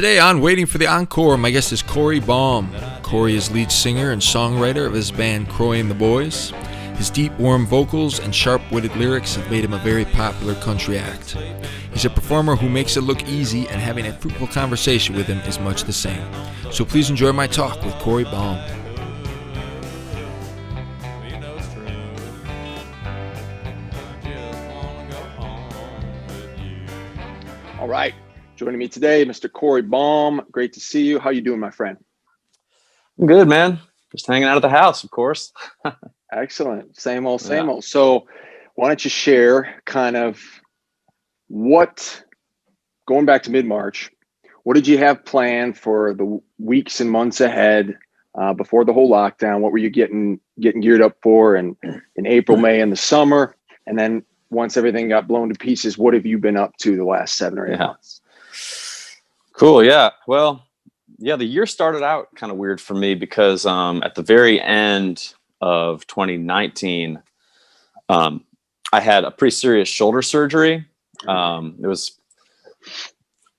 Today on Waiting for the Encore, my guest is COREY BAUM. COREY is lead singer and songwriter of his band Croy and the Boys. His deep, warm vocals and sharp-witted lyrics have made him a very popular country act. He's a performer who makes it look easy, and having a fruitful conversation with him is much the same. So please enjoy my talk with COREY BAUM. All right. Joining me today, Mr. COREY BAUM. Great to see you. How you doing, my friend? I'm good, man. Just hanging out at the house, of course. Excellent. Same old, same old. So why don't you share kind of going back to mid-March, what did you have planned for the weeks and months ahead before the whole lockdown? What were you getting geared up for in April, May, and the summer? And then once everything got blown to pieces, what have you been up to the last 7 or 8 months? Cool. Yeah. Well, yeah, the year started out kind of weird for me because at the very end of 2019, I had a pretty serious shoulder surgery. It was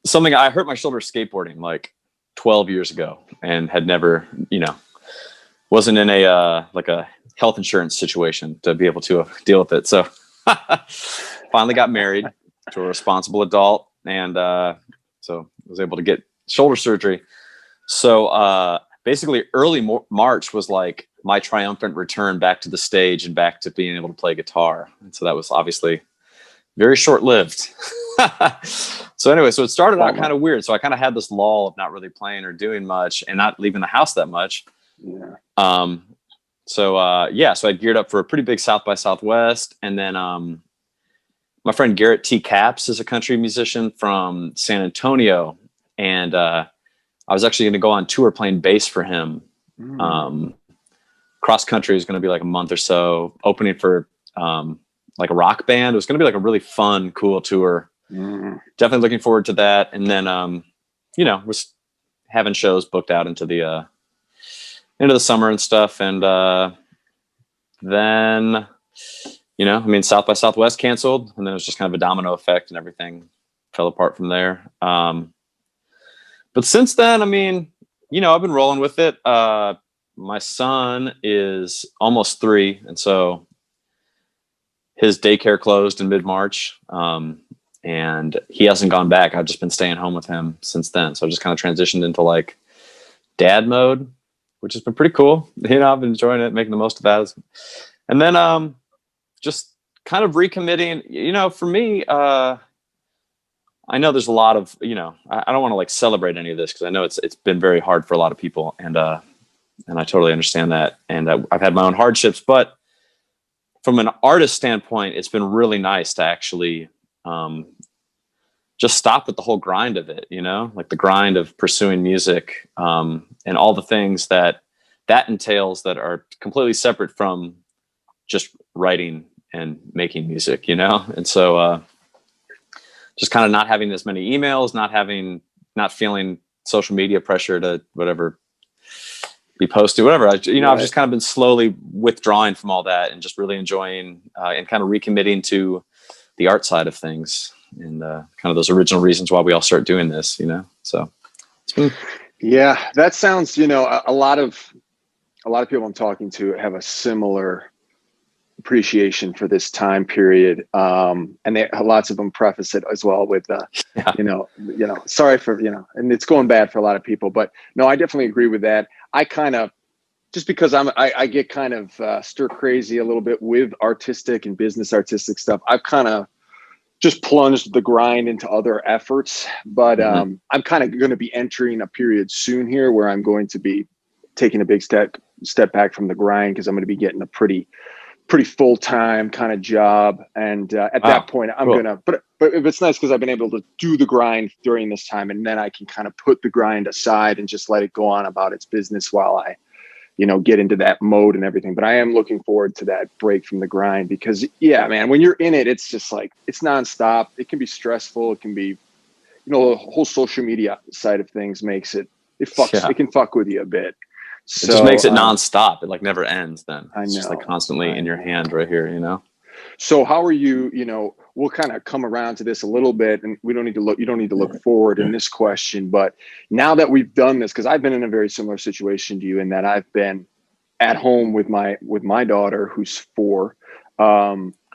something I hurt my shoulder skateboarding like 12 years ago and had never, wasn't in a health insurance situation to be able to deal with it. So finally got married to a responsible adult, and so I was able to get shoulder surgery. So basically early March was like my triumphant return back to the stage and back to being able to play guitar. And so that was obviously very short-lived. So anyway, so it started out kind of weird. So I kind of had this lull of not really playing or doing much and not leaving the house that much. Yeah. So I geared up for a pretty big South by Southwest. And then my friend Garrett T. Capps is a country musician from San Antonio. And I was actually going to go on tour playing bass for him. Cross country is going to be like a month or so, opening for like a rock band. It was going to be like a really fun, cool tour. Definitely looking forward to that. And then, was having shows booked out into the summer and stuff. And then, South by Southwest canceled, and then it was just kind of a domino effect and everything fell apart from there. But since then, I've been rolling with it. My son is almost 3. And so his daycare closed in mid-March. And he hasn't gone back. I've just been staying home with him since then. So I just kind of transitioned into like dad mode, which has been pretty cool. I've been enjoying it, making the most of that. And then just kind of recommitting, for me, I know there's a lot of, I don't want to like celebrate any of this because I know it's been very hard for a lot of people. And I totally understand that. And I've had my own hardships, but from an artist standpoint, it's been really nice to actually just stop with the whole grind of it, like the grind of pursuing music and all the things that entails that are completely separate from just writing and making music, And so just kind of not having as many emails, not feeling social media pressure to whatever be posted, whatever. I've just kind of been slowly withdrawing from all that and just really enjoying and kind of recommitting to the art side of things and kind of those original reasons why we all start doing this, So it's been... Yeah, that sounds, a lot of people I'm talking to have a similar appreciation for this time period. And lots of them preface it as well with, sorry for, and it's going bad for a lot of people, but no, I definitely agree with that. I kind of, just because I get kind of stir crazy a little bit with artistic and business artistic stuff. I've kind of just plunged the grind into other efforts, but I'm kind of going to be entering a period soon here where I'm going to be taking a big step back from the grind because I'm going to be getting a pretty full-time kind of job. And at that point, I'm cool. But it's nice because I've been able to do the grind during this time. And then I can kind of put the grind aside and just let it go on about its business while I, get into that mode and everything. But I am looking forward to that break from the grind because, yeah, man, when you're in it, it's just like, it's nonstop. It can be stressful. It can be, the whole social media side of things makes it can fuck with you a bit. So, it just makes it nonstop. It like never ends then. I know. It's just like constantly in your hand right here, So how are you, we'll kind of come around to this a little bit, and you don't need to look forward in this question, but now that we've done this, because I've been in a very similar situation to you in that I've been at home with my daughter, who's 4,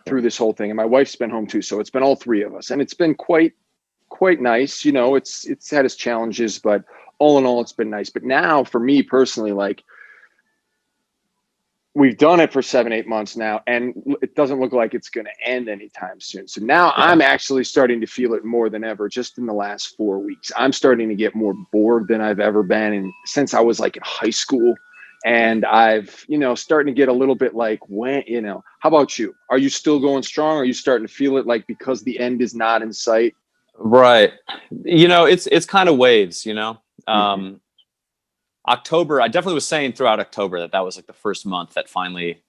through this whole thing. And my wife's been home too. So it's been all 3 of us, and it's been quite nice. It's had its challenges, but all in all, it's been nice. But now for me personally, like, we've done it for 7-8 months now, and it doesn't look like it's going to end anytime soon. So now I'm actually starting to feel it more than ever. Just in the last 4 weeks, I'm starting to get more bored than I've ever been. And since I was like in high school, and I've, starting to get a little bit like, how about you? Are you still going strong? Are you starting to feel it, like, because the end is not in sight? Right. It's kind of waves, October, I definitely was saying throughout October that was like the first month that finally,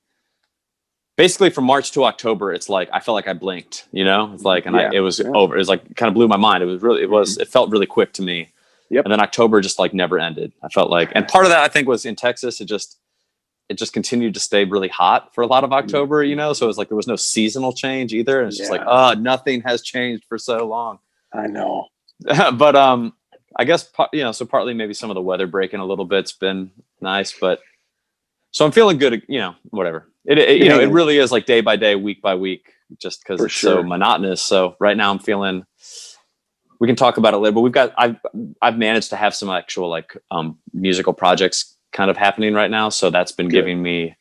basically from March to October, it's like, I felt like I blinked, it's like, and it was over. It was like, kind of blew my mind. It was really, it felt really quick to me. Yep. And then October just like never ended. I felt like, and part of that I think was in Texas. It just continued to stay really hot for a lot of October, so it was like, there was no seasonal change either. And it's just like, nothing has changed for so long. I know. But, I guess, so partly maybe some of the weather breaking a little bit's been nice, but so I'm feeling good, whatever. It really is like day by day, week by week, just because it's so monotonous. So right now I'm feeling, we can talk about it later, but I've managed to have some actual like musical projects kind of happening right now. So that's been giving me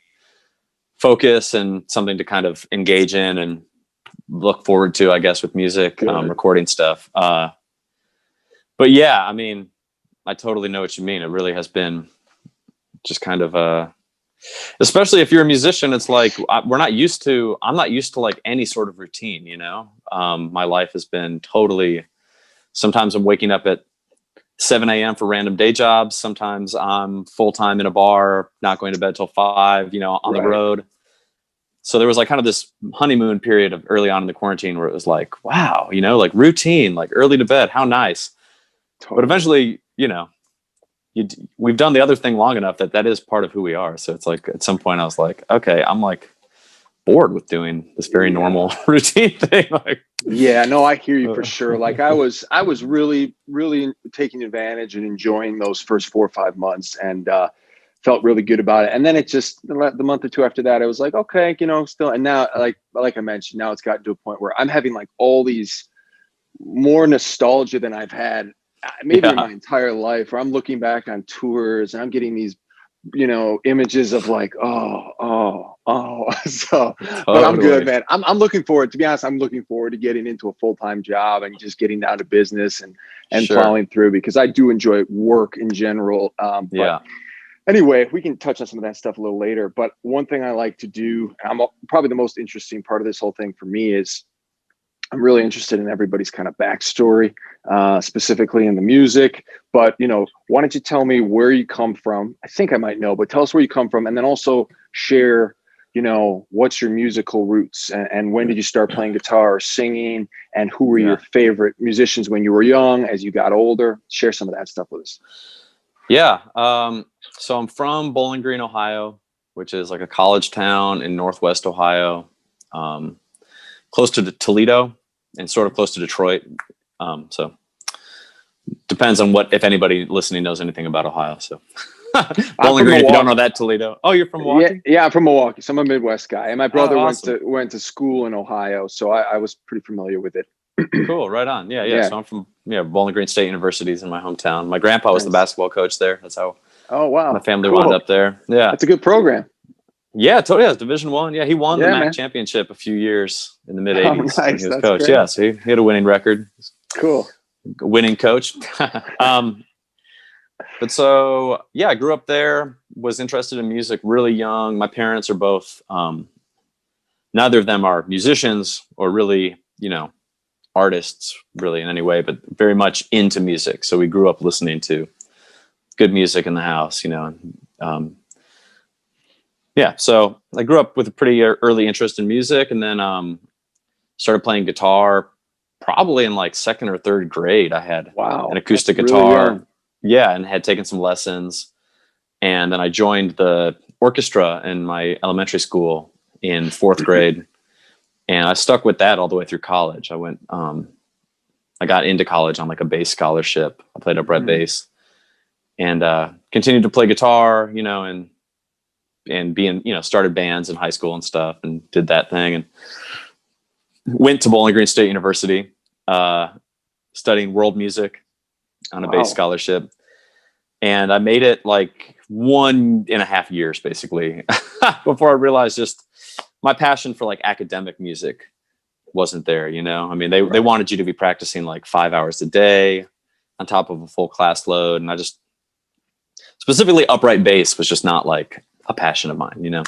focus and something to kind of engage in and look forward to, I guess, with music, recording stuff. But yeah, I mean, I totally know what you mean. It really has been just kind of especially if you're a musician, it's like, I'm not used to like any sort of routine, my life has been totally, sometimes I'm waking up at 7 a.m. for random day jobs. Sometimes I'm full-time in a bar, not going to bed till 5, on the road. So there was like kind of this honeymoon period of early on in the quarantine where it was like, wow, like routine, like early to bed, how nice. Totally. But eventually, we've done the other thing long enough that is part of who we are. So it's like, at some point I was like, okay, I'm like bored with doing this very normal routine thing. Like, no, I hear you for sure. Like I was really, really taking advantage and enjoying those first 4 or 5 months, and felt really good about it. And then it just, the month or two after that, I was like, okay, still. And now, like I mentioned, now it's gotten to a point where I'm having like all these more nostalgia than I've had maybe in my entire life, where I'm looking back on tours and I'm getting these, images of like, so, totally. But I'm good, man. I'm looking forward, to be honest, I'm looking forward to getting into a full-time job and just getting down to business and plowing through, because I do enjoy work in general. But anyway, we can touch on some of that stuff a little later. But one thing I like to do, probably the most interesting part of this whole thing for me, is I'm really interested in everybody's kind of backstory, specifically in the music. But, why don't you tell me where you come from? I think I might know, but tell us where you come from, and then also share, what's your musical roots, and when did you start playing guitar or singing, and who were your favorite musicians when you were young, as you got older? Share some of that stuff with us. Yeah. So I'm from Bowling Green, Ohio, which is like a college town in Northwest Ohio. Close to Toledo and sort of close to Detroit. So depends on if anybody listening knows anything about Ohio. So Bowling Green, if you don't know that, Toledo. Oh, you're from Milwaukee? Yeah, I'm from Milwaukee. So I'm a Midwest guy. And my brother went to school in Ohio. So I was pretty familiar with it. Cool. Right on. Yeah. So I'm from Bowling Green State University is in my hometown. My grandpa was the basketball coach there. That's how my family wound up there. Yeah. That's a good program. Yeah, totally. It's Division I. Yeah, he won the MAC championship a few years in the mid '80s when he was coach. Great. Yeah, so he had a winning record. Cool. Winning coach. But so, I grew up there, was interested in music really young. My parents are both, neither of them are musicians or really, artists really in any way, but very much into music. So we grew up listening to good music in the house, so I grew up with a pretty early interest in music, and then started playing guitar probably in like 2nd or 3rd grade. I had an acoustic guitar, and had taken some lessons. And then I joined the orchestra in my elementary school in 4th grade. And I stuck with that all the way through college. I got into college on like a bass scholarship. I played upright bass and continued to play guitar, you know, and being, you know, started bands in high school and stuff and did that thing and went to Bowling Green State University, studying world music on a bass scholarship. And I made it like 1.5 years basically before I realized just my passion for like academic music wasn't there, you know? I mean, they wanted you to be practicing like 5 hours a day on top of a full class load. And I just, specifically upright bass was just not like a passion of mine, you know?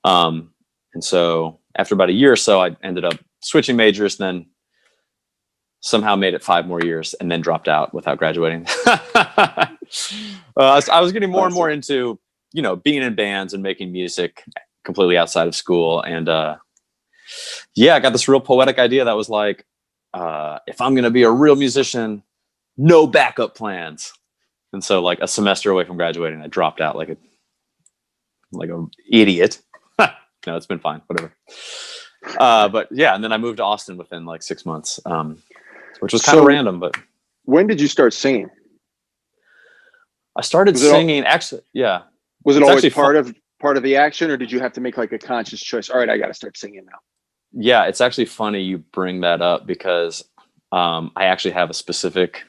And so after about a year or so, I ended up switching majors, then somehow made it 5 more years and then dropped out without graduating. I was getting more and more into, you know, being in bands and making music completely outside of school. And yeah, I got this real poetic idea that was like, if I'm going to be a real musician, no backup plans. And so like a semester away from graduating, I dropped out like an idiot. No, it's been fine, whatever. But yeah, and then I moved to Austin within like 6 months, which was kind of random. But when did you start singing? I started singing actually. Yeah. Was it always part of the action, or did you have to make like a conscious choice? All right, I got to start singing now. Yeah, it's actually funny you bring that up because I actually have a specific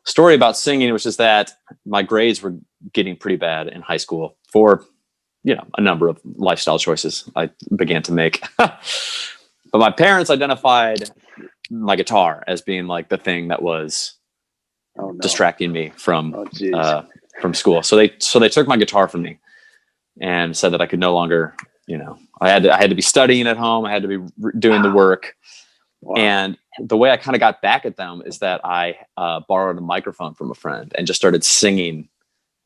story about singing, which is that my grades were getting pretty bad in high school for, you know, a number of lifestyle choices I began to make. But my parents identified my guitar as being like the thing that was distracting me from school. So they took my guitar from me and said that I could no longer, you know, I had to be studying at home. I had to be doing the work. Wow. And the way I kind of got back at them is that I borrowed a microphone from a friend and just started singing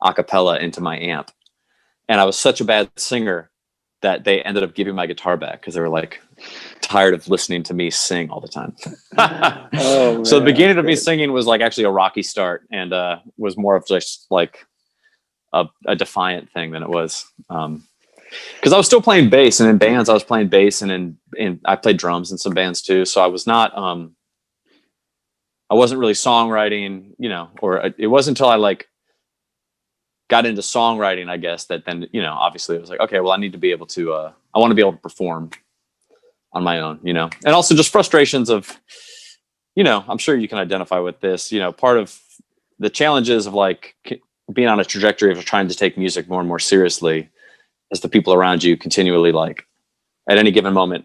a cappella into my amp. And I was such a bad singer that they ended up giving my guitar back because they were like tired of listening to me sing all the time. So the beginning of me singing was like actually a rocky start and was more of just like a defiant thing than it was. Because I was still playing bass, and in bands I was playing bass, and I played drums in some bands too. So I was not, I wasn't really songwriting, you know, or it wasn't until I like got into songwriting, I guess, that then, you know, obviously it was like, okay, well, I need to be able to, I want to be able to perform on my own, you know, and also just frustrations of, you know, I'm sure you can identify with this, you know, part of the challenges of like being on a trajectory of trying to take music more and more seriously as the people around you continually like at any given moment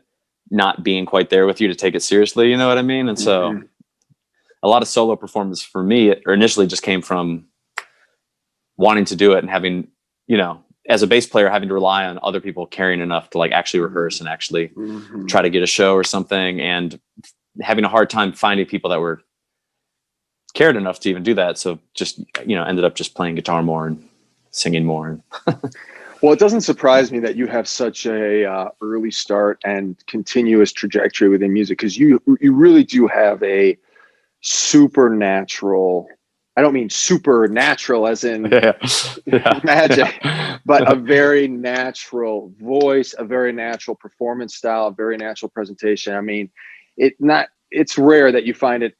not being quite there with you to take it seriously, you know what I mean? And so a lot of solo performance for me initially just came from wanting to do it and having, you know, as a bass player, having to rely on other people caring enough to like actually rehearse and actually try to get a show or something, and having a hard time finding people that were cared enough to even do that. So just, you know, ended up just playing guitar more and singing more. Well, it doesn't surprise me that you have such a early start and continuous trajectory within music, because you really do have a supernatural, I don't mean supernatural as in magic, but a very natural voice, a very natural performance style, a very natural presentation. I mean, it's rare that you find it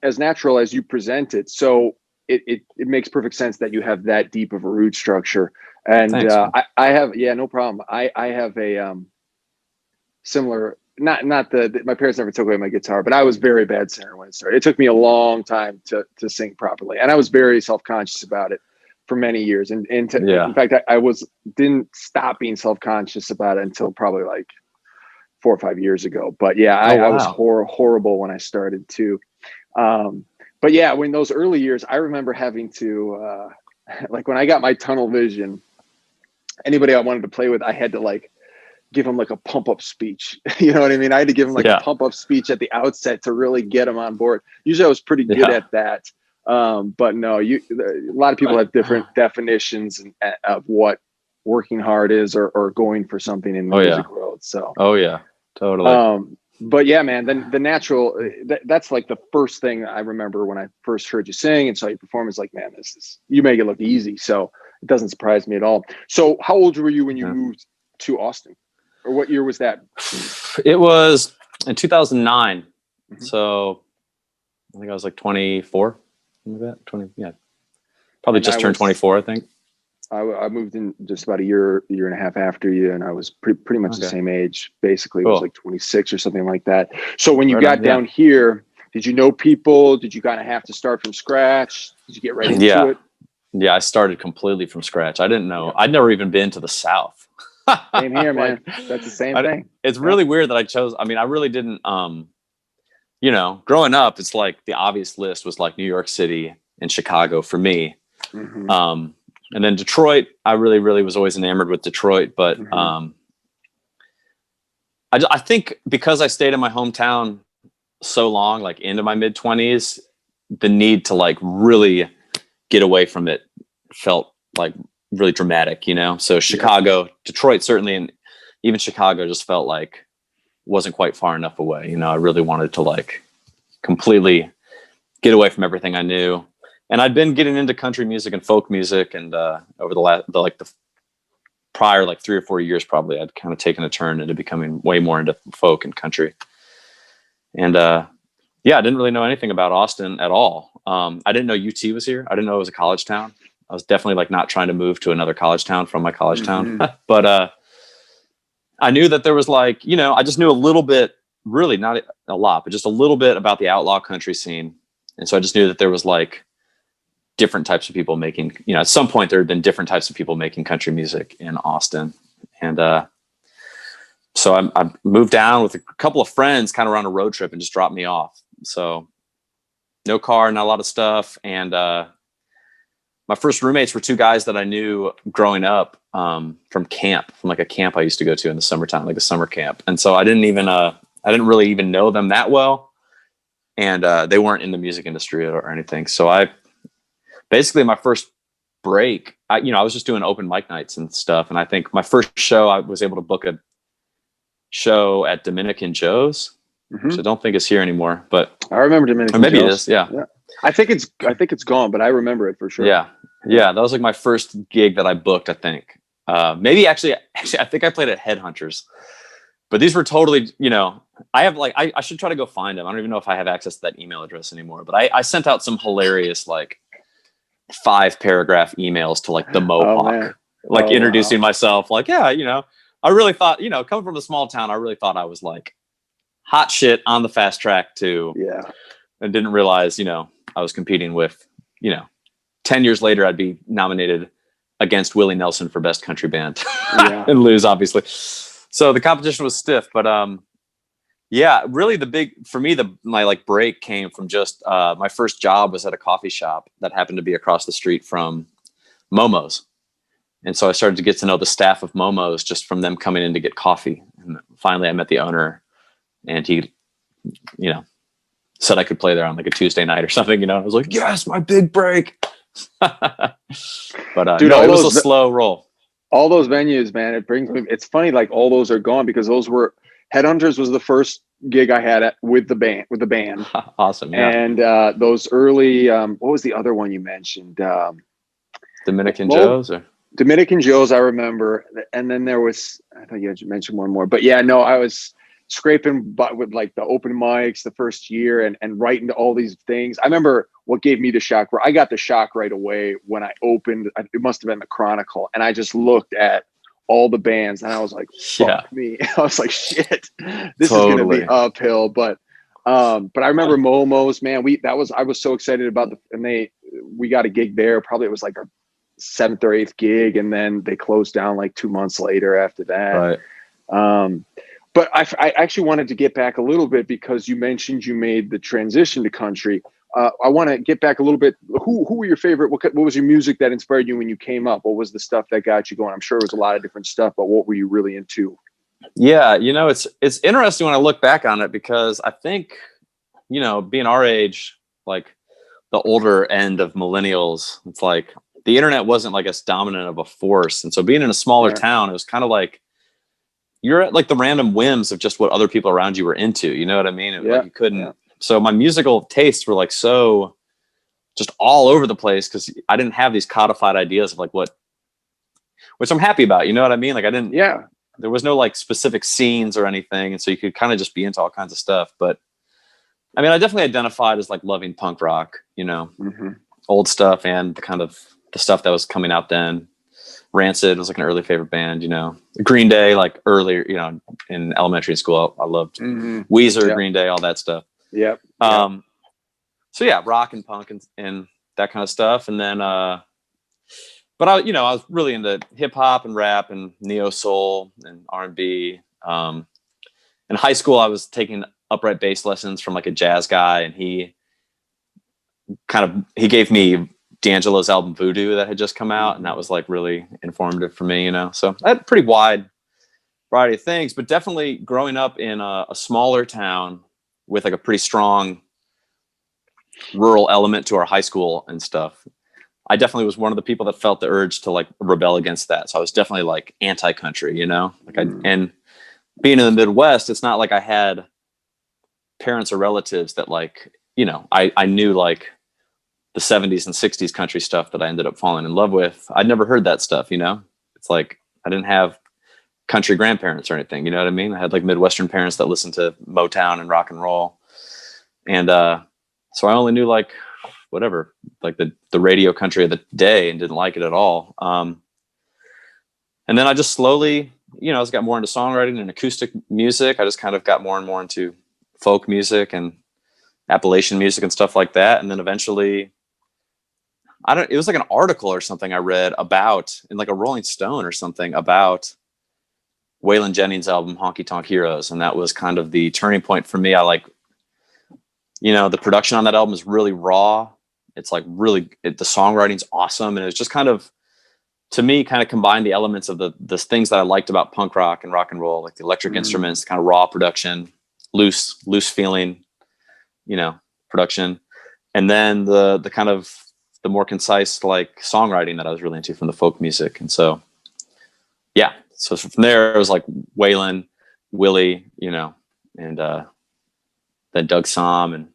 as natural as you present it. So it makes perfect sense that you have that deep of a root structure. And Thanks, I have, no problem. I have a similar, not my parents never took away my guitar, but I was very bad singer when it started. It took me a long time to sing properly. And I was very self-conscious about it for many years. In fact, I didn't stop being self-conscious about it until probably like 4 or 5 years ago. But yeah, I was horrible when I started too. But yeah, when those early years, I remember having to, like when I got my tunnel vision, anybody I wanted to play with, I had to like give them like a pump up speech. You know what I mean? I had to give them like a pump up speech at the outset to really get them on board. Usually I was pretty good at that. But no, a lot of people have different definitions of what working hard is or going for something in the music world. So, totally. But yeah, man, then the natural, that's like the first thing I remember when I first heard you sing and saw you perform, is like, man, you make it look easy. So it doesn't surprise me at all. So how old were you when you moved to Austin? Or what year was that? It was in 2009. Mm-hmm. So I think I was like 24. Something like that. 20. Yeah. Probably just turned 24, I think. I moved in just about a year and a half after you, and I was pretty much the same age. Basically, cool. It was like 26 or something like that. So when you got down here, did you know people? Did you kind of have to start from scratch? Did you get right into it? Yeah, I started completely from scratch. I didn't know. I'd never even been to the South. Same here, man. That's the same thing. It's really weird that I chose. I mean, I really didn't. You know, growing up, it's like the obvious list was like New York City and Chicago for me. Mm-hmm. And then Detroit, I really was always enamored with Detroit. But I think because I stayed in my hometown so long, like into my mid-20s, the need to like really get away from it felt like really dramatic, you know? So Chicago, Detroit certainly, and even Chicago just felt like wasn't quite far enough away. You know, I really wanted to like completely get away from everything I knew. And I'd been getting into country music and folk music, and over the prior like 3 or 4 years, probably I'd kind of taken a turn into becoming way more into folk and country. And I didn't really know anything about Austin at all. I didn't know UT was here. I didn't know it was a college town. I was definitely like not trying to move to another college town from my college town, but I knew that there was like, you know, I just knew a little bit, really not a lot, but just a little bit about the outlaw country scene. And so I just knew that there was like different types of people making, you know, at some point there had been different types of people making country music in Austin. And so I moved down with a couple of friends kind of on a road trip and just dropped me off. So no car, not a lot of stuff. And my first roommates were 2 guys that I knew growing up from camp, from like a camp I used to go to in the summertime, like a summer camp. And so I didn't really even know them that well. And they weren't in the music industry or anything. So basically my first break, I was just doing open mic nights and stuff. And I think my first show, I was able to book a show at Dominican Joe's, which I don't think is here anymore, but I remember Dominican Joe's. Maybe it is. Yeah. I think it's gone, but I remember it for sure. Yeah. That was like my first gig that I booked, I think. Maybe actually, I think I played at Headhunters, but these were totally, you know, I have like, I should try to go find them. I don't even know if I have access to that email address anymore, but I sent out some hilarious, like 5-paragraph emails to like the Mohawk, introducing myself, like, yeah, you know, I really thought, you know, coming from a small town, I really thought I was like hot shit on the fast track to, and didn't realize, you know, I was competing with, you know, 10 years later, I'd be nominated against Willie Nelson for best country band and lose, obviously. So the competition was stiff, but really my like break came from just my first job was at a coffee shop that happened to be across the street from Momo's. And so I started to get to know the staff of Momo's just from them coming in to get coffee. And finally I met the owner, and he, you know, said I could play there on like a Tuesday night or something, you know. I was like, yes, my big break. But dude, it was a slow roll. All those venues, man, it's funny, like all those are gone because those were Headhunters was the first gig I had with the band. Awesome. Yeah. And those early what was the other one you mentioned? Dominican Joe's or Dominican Joe's, I remember. And then there was, I thought you had mentioned one more, but yeah, no, I was scraping but with like the open mics the first year and writing all these things. I remember what gave me the shock, where I got the shock right away when I opened, it must have been the Chronicle, and I just looked at all the bands and I was like, fuck me. I was like, shit, this is gonna be uphill. But I remember Momo's, man, I was so excited about we got a gig there, probably it was like our 7th or 8th gig, and then they closed down like 2 months later after that. Right. But I actually wanted to get back a little bit because you mentioned you made the transition to country. I want to get back a little bit. Who were your favorite? What was your music that inspired you when you came up? What was the stuff that got you going? I'm sure it was a lot of different stuff, but what were you really into? Yeah, you know, it's interesting when I look back on it, because I think, you know, being our age, like the older end of millennials, it's like the internet wasn't like as dominant of a force. And so being in a smaller town, it was kind of like you're at like the random whims of just what other people around you were into. You know what I mean? Like you couldn't. So my musical tastes were like so just all over the place because I didn't have these codified ideas of like which I'm happy about. You know what I mean? Like I didn't. Yeah. there was no like specific scenes or anything. And so you could kind of just be into all kinds of stuff. But I mean, I definitely identified as like loving punk rock, you know, old stuff and the kind of the stuff that was coming out then. Rancid was like an early favorite band, you know. Green Day, like earlier, you know, in elementary school, I loved Weezer, Green Day, all that stuff. Yep. So yeah, rock and punk and that kind of stuff. And then, but I was really into hip hop and rap and neo soul and R&B. In high school, I was taking upright bass lessons from like a jazz guy, and he gave me D'Angelo's album Voodoo that had just come out, and that was like really informative for me, you know. So I had a pretty wide variety of things, but definitely growing up in a smaller town with like a pretty strong rural element to our high school and stuff, I definitely was one of the people that felt the urge to like rebel against that. So I was definitely like anti-country, you know, like and being in the Midwest, it's not like I had parents or relatives that like, you know, I knew like the 70s and 60s country stuff that I ended up falling in love with. I'd never heard that stuff, you know. It's like I didn't have country grandparents or anything, you know what I mean? I had like Midwestern parents that listened to Motown and rock and roll. And so I only knew like whatever, like the radio country of the day, and didn't like it at all. And then I just slowly, you know, I got more into songwriting and acoustic music. I just kind of got more and more into folk music and Appalachian music and stuff like that. And then eventually, it was like an article or something I read about in like a Rolling Stone or something about Waylon Jennings' album Honky Tonk Heroes. And that was kind of the turning point for me. I like, you know, the production on that album is really raw. It's like the songwriting's awesome. And it's just kind of, to me, kind of combined the elements of the things that I liked about punk rock and rock and roll, like the electric instruments, kind of raw production, loose feeling, you know, production. And then the kind of the more concise like songwriting that I was really into from the folk music. And so, yeah. So from there, it was like Waylon, Willie, you know, and then Doug Somm. And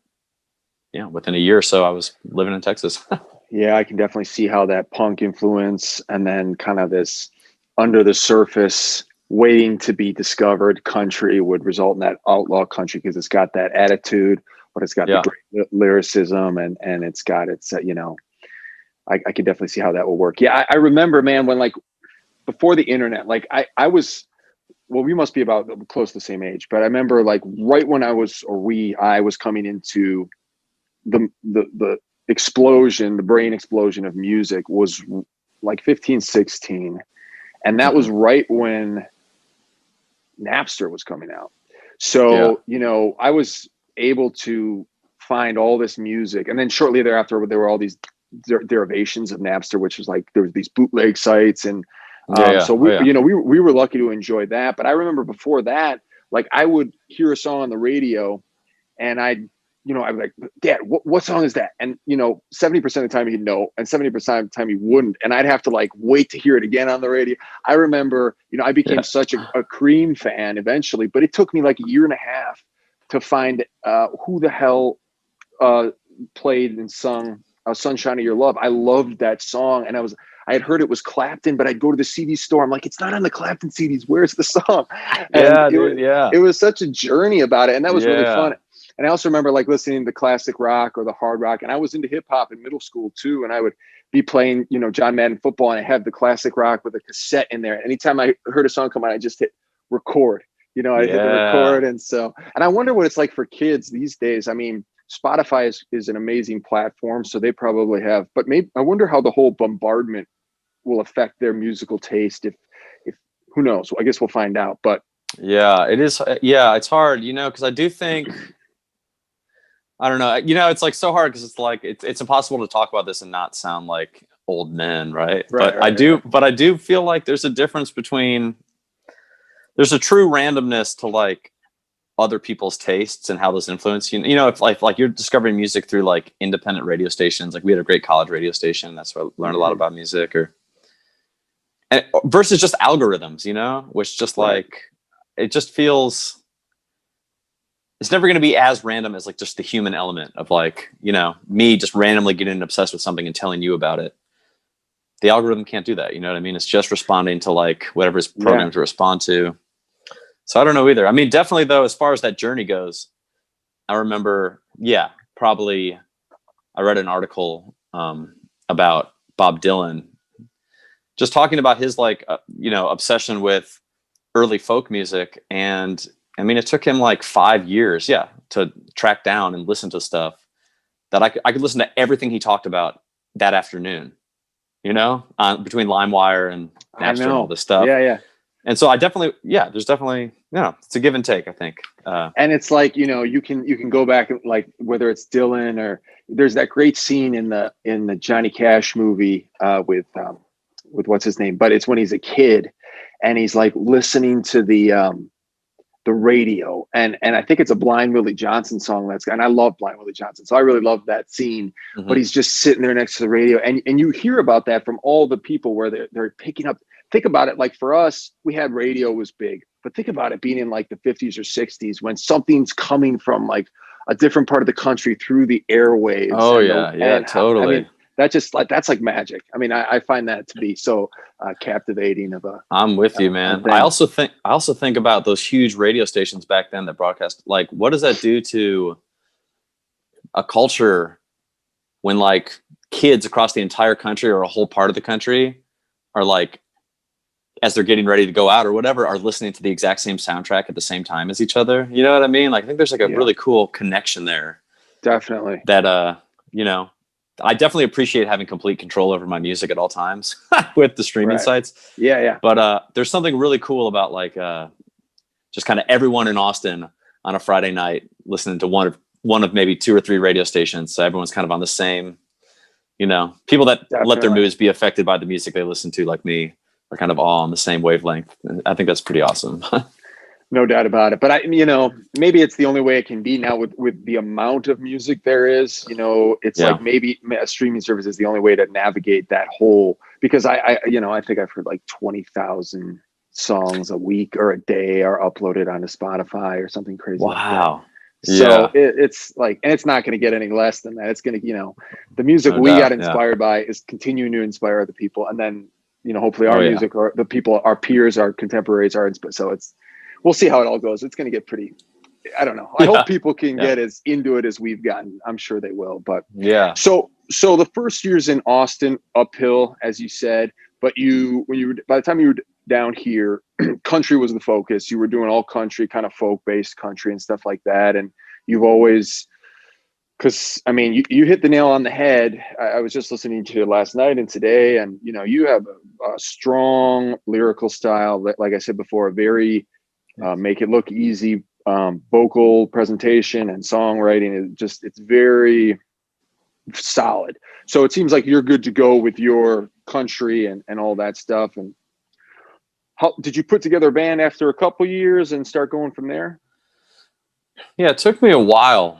yeah, within a year or so, I was living in Texas. Yeah, I can definitely see how that punk influence and then kind of this under the surface, waiting to be discovered country would result in that outlaw country, because it's got that attitude, but it's got the great lyricism and it's got its, you know, I can definitely see how that will work. Yeah, I remember, man, when like before the internet, like I was, well, we must be about close to the same age, but I remember like right when I was coming into the explosion, the brain explosion of music was like 15, 16. And that was right when Napster was coming out. So, you know, I was able to find all this music. And then shortly thereafter, there were all these derivations of Napster, which was like, there was these bootleg sites. And so you know, we were lucky to enjoy that. But I remember before that, like I would hear a song on the radio and I'd be like, Dad, what song is that? And, you know, 70% of the time he'd know, and 70% of the time he wouldn't. And I'd have to like wait to hear it again on the radio. I remember, you know, I became such a Cream fan eventually, but it took me like a year and a half to find who the hell played and sung Sunshine of Your Love. I loved that song. And I had heard it was Clapton, but I'd go to the CD store. I'm like, it's not on the Clapton CDs. Where's the song? And it was such a journey about it. And that was really fun. And I also remember like listening to classic rock or the hard rock. And I was into hip hop in middle school too. And I would be playing, you know, John Madden football, and I had the classic rock with a cassette in there. Anytime I heard a song come on, I just hit record, you know, I hit the record. And I wonder what it's like for kids these days. I mean, Spotify is an amazing platform, so they probably have, but maybe I wonder how the whole bombardment will affect their musical taste. If who knows? I guess we'll find out. But yeah, it is. Yeah, it's hard, you know, because I do think, I don't know, you know, it's like so hard because it's like it's impossible to talk about this and not sound like old men, right? But I do feel like there's a difference between, there's a true randomness to like other people's tastes and how those influence you. You know, if like you're discovering music through like independent radio stations, like we had a great college radio station, that's where I learned a lot about music, and versus just algorithms, you know, which just like it just feels, it's never going to be as random as like just the human element of like, you know, me just randomly getting obsessed with something and telling you about it. the algorithm can't do that. You know what I mean? It's just responding to like whatever it's programmed to respond to. So I don't know either. I mean, definitely though, as far as that journey goes, I remember, probably I read an article about Bob Dylan just talking about his like, obsession with early folk music. And I mean, it took him like 5 years, to track down and listen to stuff that I could listen to everything he talked about that afternoon, between LimeWire and Napster and all this stuff. Yeah. And so I definitely, there's definitely, it's a give and take, I think. And it's like, you can go back, like whether it's Dylan or there's that great scene in the Johnny Cash movie with what's his name, but it's when he's a kid and he's like listening to the radio and I think it's a Blind Willie Johnson song and I love Blind Willie Johnson. So I really love that scene, but he's just sitting there next to the radio and you hear about that from all the people where they're picking up. Think about it. Like for us, we had radio was big, but think about it being in like the 50s or 60s when something's coming from like a different part of the country through the airwaves. Oh yeah, totally. I mean, that's like magic. I mean, I find that to be so captivating I'm with you, man. I also think about those huge radio stations back then that broadcast, like, what does that do to a culture when like kids across the entire country or a whole part of the country are like, as they're getting ready to go out or whatever, are listening to the exact same soundtrack at the same time as each other. You know what I mean? Like, I think there's like a really cool connection there. Definitely. That, I definitely appreciate having complete control over my music at all times with the streaming sites. Yeah. But there's something really cool about like just kind of everyone in Austin on a Friday night listening to one of maybe 2 or 3 radio stations. So everyone's kind of on the same, people that let their moods be affected by the music they listen to, like me, are kind of all on the same wavelength. And I think that's pretty awesome. No doubt about it. But maybe it's the only way it can be now with the amount of music there is, it's like maybe a streaming service is the only way to navigate that whole, because I think I've heard like 20,000 songs a week or a day are uploaded onto Spotify or something crazy. Wow. Like so it's like, and it's not going to get any less than that. It's going to, the music got inspired by is continuing to inspire other people. And then, hopefully our music or the people, our peers, our contemporaries are inspired. So we'll see how it all goes. It's going to get pretty, I don't know. I hope people can get as into it as we've gotten. I'm sure they will, but So the first year's in Austin, uphill, as you said, but by the time you were down here, country was the focus. You were doing all country, kind of folk based country and stuff like that. And you've always, because I mean, you hit the nail on the head. I was just listening to it last night and today, and you have a strong lyrical style. Like I said before, a very make it look easy vocal presentation and songwriting. It's very solid. So it seems like you're good to go with your country and all that stuff. And how did you put together a band after a couple years and start going from there? Yeah, it took me a while.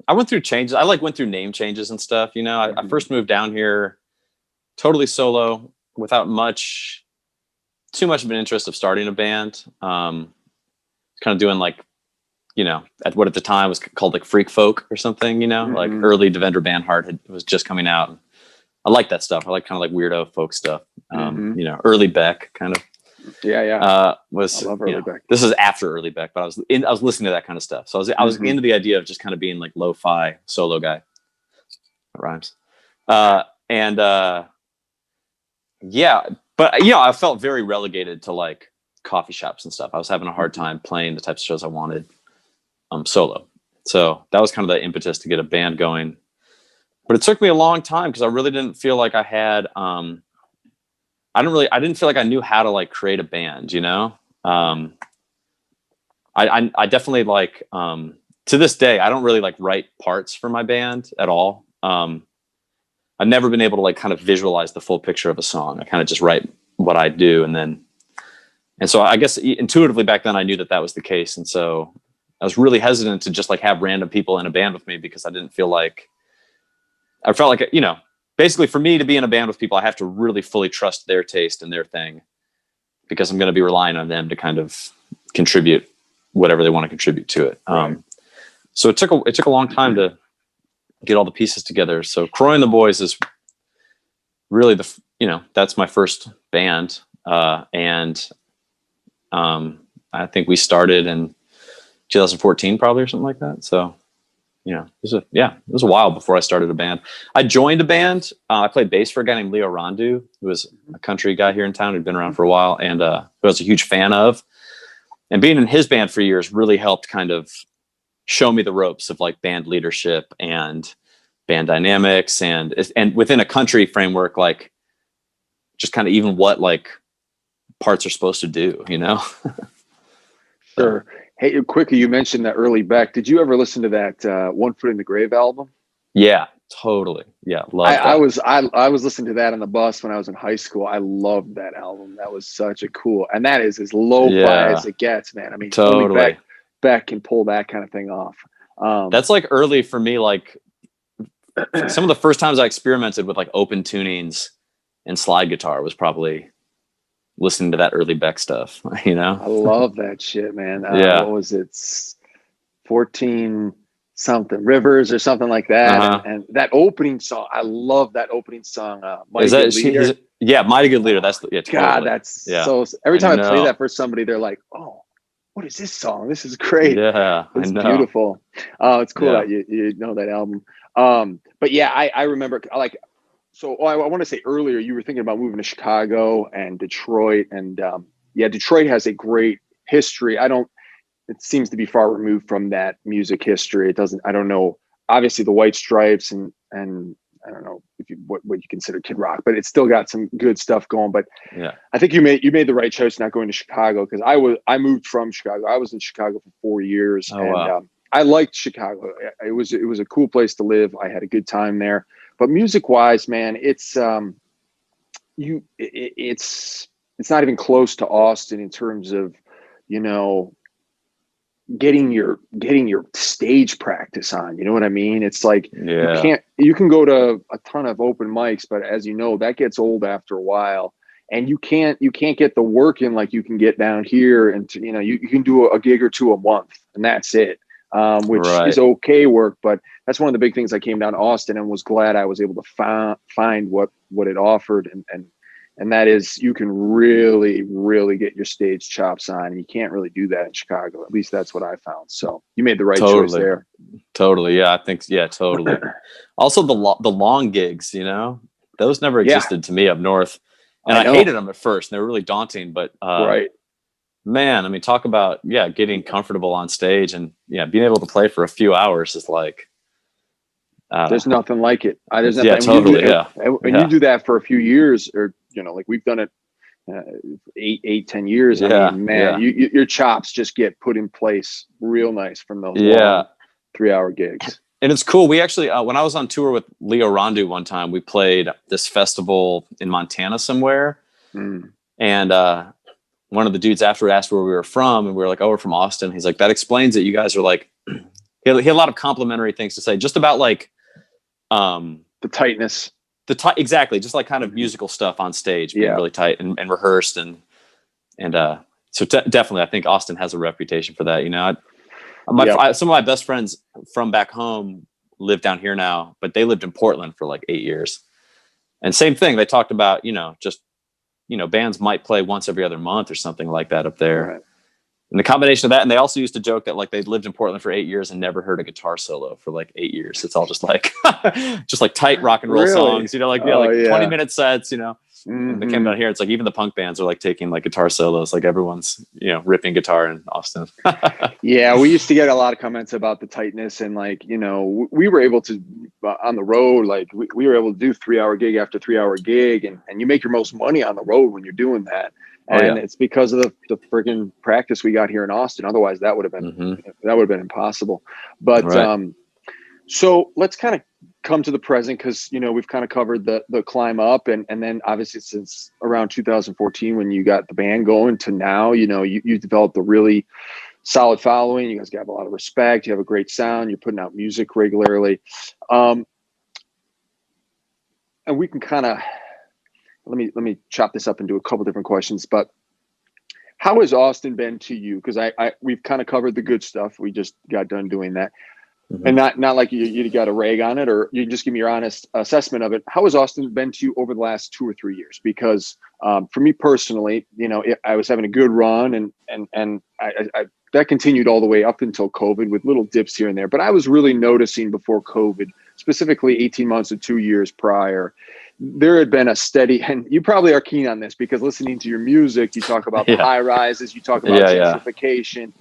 I went through changes. I went through name changes and stuff. I first moved down here totally solo without too much of an interest of starting a band. Kind of doing at what at the time was called like freak folk or something, like early Devendra Banhart was just coming out. I like that stuff. I like kind of like weirdo folk stuff. Early Beck kind of. Yeah. I love early Beck. This is after early Beck, but I was listening to that kind of stuff. So I was into the idea of just kind of being like lo-fi solo guy. That rhymes. But I felt very relegated to like coffee shops and stuff. I was having a hard time playing the types of shows I wanted solo. So that was kind of the impetus to get a band going. But it took me a long time because I really didn't feel like I had I didn't feel like I knew how to like create a band, I definitely like to this day I don't really like write parts for my band at all. I've never been able to like kind of visualize the full picture of a song. I kind of just write what I do. And so I guess intuitively back then I knew that was the case. And so I was really hesitant to just like have random people in a band with me because I felt like, basically for me to be in a band with people, I have to really fully trust their taste and their thing because I'm going to be relying on them to kind of contribute whatever they want to contribute to it. So it took a long time to get all the pieces together. So Croy and the Boys really that's my first band. And I think we started in 2014 probably or something like that. So, it was a while before I started a band. I joined a band. I played bass for a guy named Leo Rondu, who was a country guy here in town who'd been around for a while, and who I was a huge fan of. And being in his band for years really helped kind of show me the ropes of like band leadership and band dynamics, and within a country framework, like just kind of even what like parts are supposed to do, Sure. Hey, quickly, you mentioned that early Beck. Did you ever listen to that One Foot in the Grave album? Yeah, totally. Yeah, love that. I was listening to that on the bus when I was in high school. I loved that album. That was such a cool, and that is as lo-fi as it gets, man. I mean, totally. Only Beck can pull that kind of thing off. That's like early for me. Like some of the first times I experimented with like open tunings and slide guitar was probably listening to that early Beck stuff. I love that shit, man. Yeah. What was it? 14 something Rivers or something like that. And that opening song, I love that opening song. Mighty Good Leader. Yeah, Mighty Good Leader. That's totally. God, that's so. Every time I play that for somebody, they're like, "Oh, what is this song? This is great." Yeah, it's beautiful. It's cool that you know that album. But yeah, I remember like. So I want to say earlier, you were thinking about moving to Chicago and Detroit, and Detroit has a great history. It seems to be far removed from that music history. I don't know, obviously the White Stripes and I don't know what you consider Kid Rock, but it's still got some good stuff going. But yeah, I think you made the right choice not going to Chicago, because I moved from Chicago. I was in Chicago for 4 years. Wow. I liked Chicago. It was a cool place to live. I had a good time there. But music wise, man, it's not even close to Austin in terms of, getting your stage practice on. You know what I mean? It's like you can go to a ton of open mics, but as you know, that gets old after a while. And you can't get the work in like you can get down here, and you can do a gig or two a month, and that's it. Which is okay work, but that's one of the big things. I came down to Austin and was glad I was able to find what it offered, and that is you can really, really get your stage chops on, and you can't really do that in Chicago. At least that's what I found. So you made the right choice there. Totally. Yeah, I think. Yeah, totally. Also, the long gigs, those never existed to me up north, and I hated them at first. And they were really daunting, but man, I mean, talk about getting comfortable on stage, and being able to play for a few hours is like there's nothing like it. There's nothing. Yeah, totally. When you do that for a few years, or like we've done it 8-10 years. I mean, man, your chops just get put in place real nice from those long 3-hour gigs. And it's cool. We actually, when I was on tour with Leo Rondu one time, we played this festival in Montana somewhere, and one of the dudes afterward asked where we were from, and we were like, "Oh, we're from Austin." He's like, "That explains it. You guys are like," he had a lot of complimentary things to say, just about like the tightness, exactly, just like kind of musical stuff on stage, being really tight and rehearsed, and so definitely, I think Austin has a reputation for that. Some of my best friends from back home live down here now, but they lived in Portland for like 8 years, and same thing. They talked about bands might play once every other month or something like that up there. Right. And the combination of that, and they also used to joke that like they lived in Portland for 8 years and never heard a guitar solo for like 8 years. It's all just like tight rock and roll songs, 20-minute sets, And they came down here. It's like even the punk bands are like taking like guitar solos, like everyone's ripping guitar in Austin. Yeah, we used to get a lot of comments about the tightness, and like we were able to on the road, like we were able to do 3-hour gig after 3-hour gig, and you make your most money on the road when you're doing that. And it's because of the friggin' practice we got here in Austin. Otherwise, that would have been impossible. But so let's kind of come to the present, because we've kind of covered the climb up, and then obviously since around 2014 when you got the band going to now, you developed a really solid following. You guys have a lot of respect. You have a great sound. You're putting out music regularly, and we can kind of. Let me chop this up into a couple different questions. But how has Austin been to you? Because we've kind of covered the good stuff. We just got done doing that. And not like you got a rag on it, or you just give me your honest assessment of it. How has Austin been to you over the last 2 or 3 years? Because for me personally, I was having a good run, and I that continued all the way up until COVID with little dips here and there. But I was really noticing before COVID, specifically 18 months to 2 years prior, there had been a steady, and you probably are keen on this because listening to your music, you talk about the high rises, you talk about gentrification.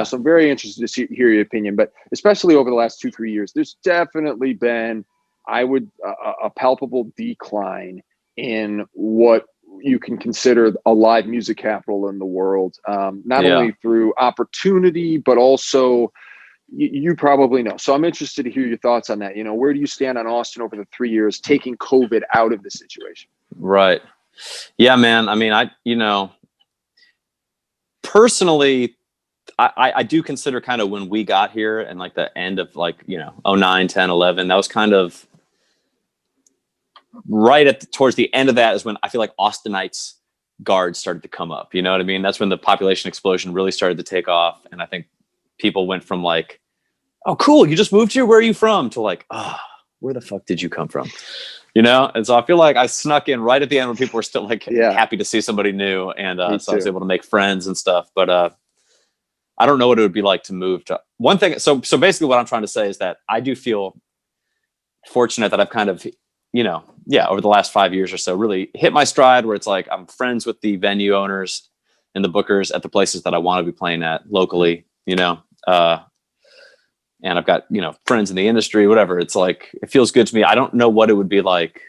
So I'm very interested to hear your opinion, but especially over the last 2-3 years, there's definitely been, a palpable decline in what you can consider a live music capital in the world. Not only through opportunity, but also you probably know. So I'm interested to hear your thoughts on that. Where do you stand on Austin over the 3 years, taking COVID out of the situation? Right. Yeah, man. I mean, personally, I do consider kind of when we got here and like the end of 09, 10, 11, that was kind of right towards the end of that is when I feel like Austinites guards started to come up. You know what I mean? That's when the population explosion really started to take off. And I think people went from like, oh, cool, you just moved here, where are you from? To like, where the fuck did you come from? And so I feel like I snuck in right at the end when people were still like happy to see somebody new. And so I was able to make friends and stuff. But I don't know what it would be like to move to one thing. So basically what I'm trying to say is that I do feel fortunate that I've kind of, over the last 5 years or so, really hit my stride where it's like I'm friends with the venue owners and the bookers at the places that I want to be playing at locally, and I've got, friends in the industry, whatever. It's like, it feels good to me. I don't know what it would be like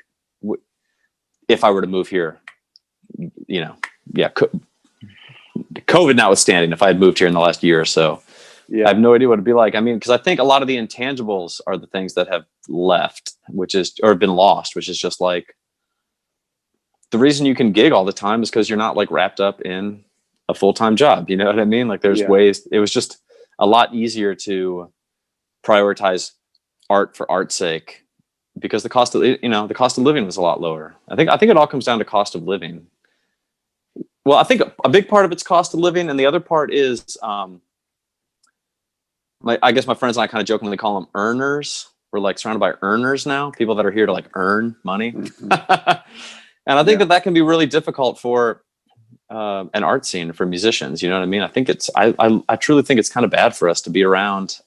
if I were to move here, COVID notwithstanding, if I had moved here in the last year or so. I have no idea what it'd be like. I mean, because I think a lot of the intangibles are the things that have left, or been lost, which is just like the reason you can gig all the time is because you're not like wrapped up in a full-time job. You know what I mean? Like there's ways, it was just a lot easier to prioritize art for art's sake because the cost of living was a lot lower. I think it all comes down to cost of living. Well, I think a big part of it's cost of living, and the other part is, I guess my friends and I kind of jokingly call them earners. We're like surrounded by earners now, people that are here to like earn money. And I think that can be really difficult for an art scene, for musicians. You know what I mean? I think I truly think it's kind of bad for us to be around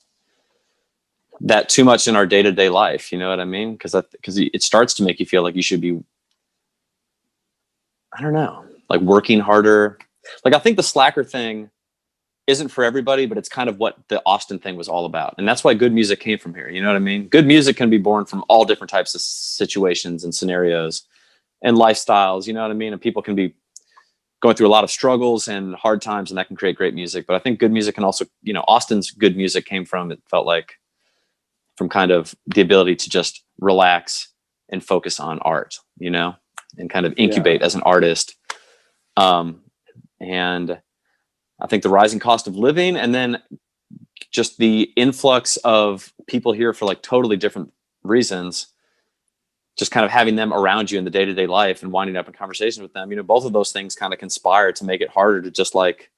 that too much in our day-to-day life. You know what I mean? Because it starts to make you feel like you should be, I don't know, like working harder. Like I think the slacker thing isn't for everybody, but it's kind of what the Austin thing was all about. And that's why good music came from here. You know what I mean? Good music can be born from all different types of situations and scenarios and lifestyles, you know what I mean? And people can be going through a lot of struggles and hard times, and that can create great music. But I think good music can also, Austin's good music came from, it felt like, from kind of the ability to just relax and focus on art, and kind of incubate as an artist. And I think the rising cost of living, and then just the influx of people here for like totally different reasons, just kind of having them around you in the day-to-day life and winding up in conversation with them, both of those things kind of conspire to make it harder to just like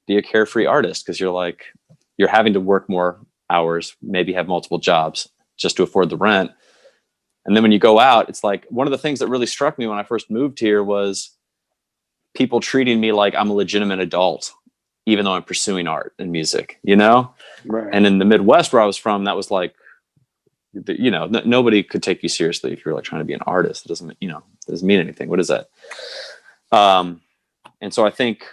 be a carefree artist. Cause you're having to work more hours, maybe have multiple jobs just to afford the rent. And then when you go out, it's like one of the things that really struck me when I first moved here was people treating me like I'm a legitimate adult, even though I'm pursuing art and music, Right. And in the Midwest where I was from, that was like, nobody could take you seriously if you're like trying to be an artist. It doesn't mean anything. What is that? And so I think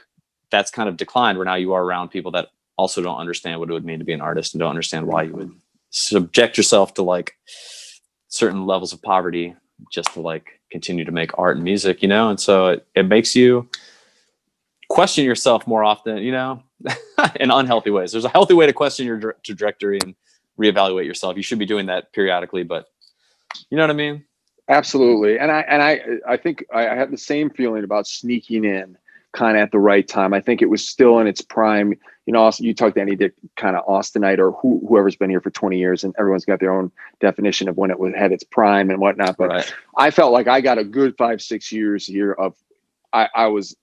that's kind of declined, where now you are around people that also don't understand what it would mean to be an artist and don't understand why you would subject yourself to like certain levels of poverty just to like continue to make art and music, and so it makes you question yourself more often, in unhealthy ways. There's a healthy way to question your trajectory and reevaluate yourself. You should be doing that periodically, but you know what I mean? Absolutely. And I think I had the same feeling about sneaking in kind of at the right time. I think it was still in its prime. You talk to any kind of Austinite or whoever's been here for 20 years, and everyone's got their own definition of when it had its prime and whatnot. But right. I felt like I got a good 5-6 years here of I was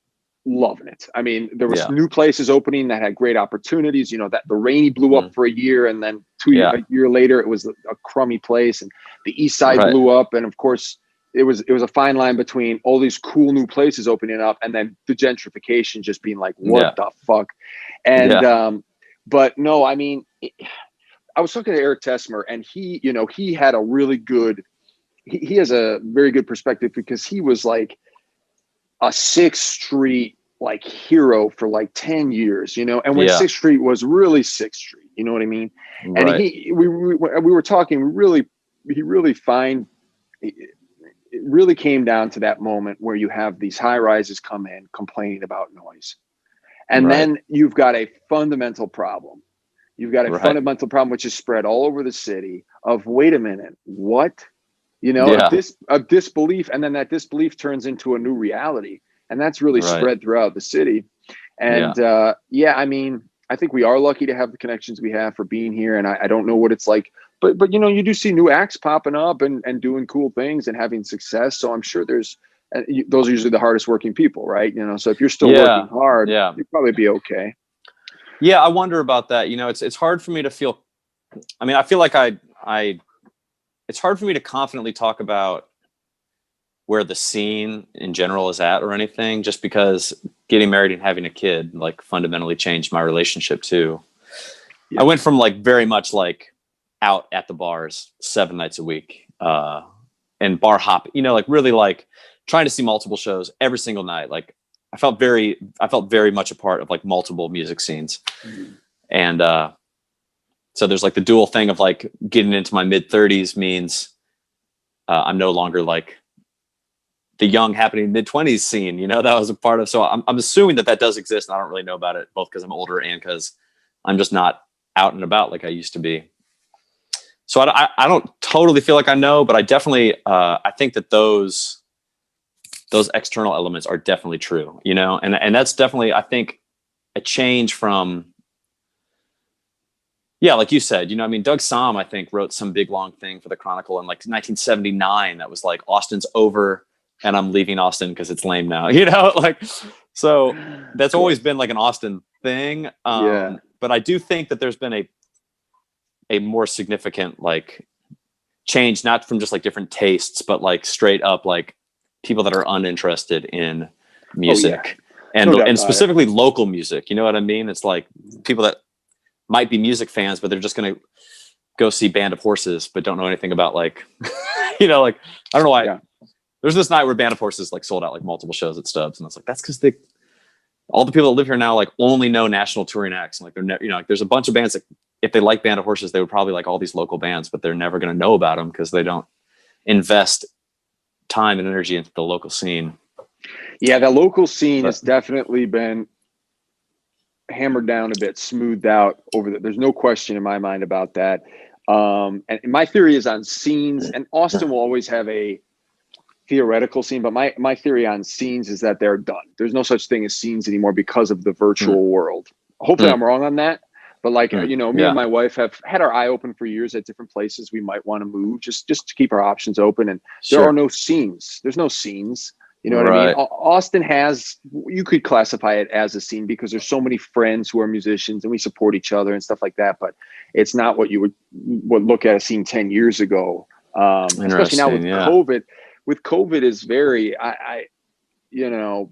loving it. I mean, there was Yeah. new places opening that had great opportunities. You know, that the Rainy blew up for a year, and then a year later, it was a crummy place, and the East Side blew up. And of course, it was a fine line between all these cool new places opening up and then the gentrification just being like, what the fuck? And but no, I mean, I was talking to Eric Tesmer, and he had a really good. He has a very good perspective because he was like a 6th Street like hero for like 10 years, and when 6th Street was really 6th Street, you know what I mean? And we were talking, he really it really came down to that moment where you have these high rises come in complaining about noise. And then you've got a fundamental problem. You've got a fundamental problem, which is spread all over the city of, wait a minute, what? A disbelief, and then that disbelief turns into a new reality, and that's really spread throughout the city. And I mean, I think we are lucky to have the connections we have for being here, and I don't know what it's like, but you do see new acts popping up and doing cool things and having success. So I'm sure those are usually the hardest working people, right? So if you're still working hard, you'll probably be okay. Yeah, I wonder about that. It's hard for me to feel. I mean, I feel like it's hard for me to confidently talk about where the scene in general is at or anything, just because getting married and having a kid like fundamentally changed my relationship too. I went from like very much like out at the bars 7 nights a week, and bar hop, like really like trying to see multiple shows every single night. Like I felt very much a part of like multiple music scenes. Mm-hmm. And, so there's like the dual thing of like getting into my mid 30s means I'm no longer like the young happening mid 20s scene, that was a part of. So I'm assuming that does exist, and I don't really know about it, both because I'm older and because I'm just not out and about like I used to be. So I don't totally feel like I know, but I definitely I think that those external elements are definitely true, and that's definitely, I think, a change from. Yeah, like you said, I mean, Doug Somm, I think, wrote some big long thing for the Chronicle in like 1979 that was like, Austin's over and I'm leaving Austin because it's lame now, like, so that's always been like an Austin thing. But I do think that there's been a more significant like change, not from just like different tastes, but like straight up like people that are uninterested in music and specifically local music. You know what I mean? It's like people that might be music fans, but they're just going to go see Band of Horses, but don't know anything about like, like, I don't know why. Yeah. There's this night where Band of Horses like sold out like multiple shows at Stubbs. And it's like, that's because all the people that live here now like only know national touring acts. And like, they're like there's a bunch of bands that if they like Band of Horses, they would probably like all these local bands, but they're never going to know about them because they don't invest time and energy into the local scene. Yeah. The local scene has definitely been hammered down a bit, smoothed out there's no question in my mind about that. And my theory is on scenes, and Austin will always have a theoretical scene, but my theory on scenes is that they're done. There's no such thing as scenes anymore because of the virtual world. Hopefully I'm wrong on that, but like, me and my wife have had our eye open for years at different places we might want to move just to keep our options open. And there are no scenes. There's no scenes. You know what I mean? Austin you could classify it as a scene because there's so many friends who are musicians and we support each other and stuff like that. But it's not what you would look at a scene 10 years ago. Especially now with COVID. With COVID is very,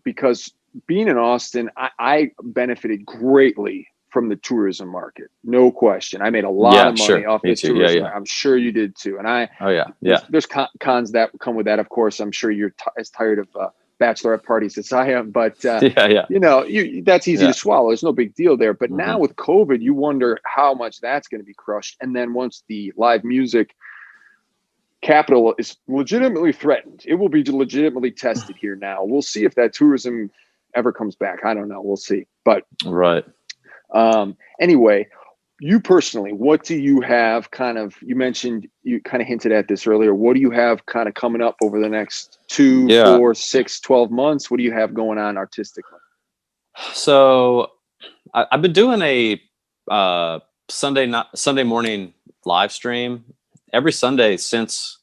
because being in Austin, I benefited greatly from the tourism market. No question. I made a lot of money off this tourism. Yeah. I'm sure you did too. And there's cons that come with that. Of course, I'm sure you're as tired of bachelorette parties as I am, but that's easy to swallow. There's no big deal there. But now with COVID, you wonder how much that's going to be crushed. And then once the live music capital is legitimately threatened, it will be legitimately tested here now. We'll see if that tourism ever comes back. I don't know. We'll see. But anyway, you personally, what do you have you mentioned, you kind of hinted at this earlier. What do you have kind of coming up over the next 2, 4, 6, 12 months? What do you have going on artistically? So I've been doing a Sunday morning live stream every Sunday since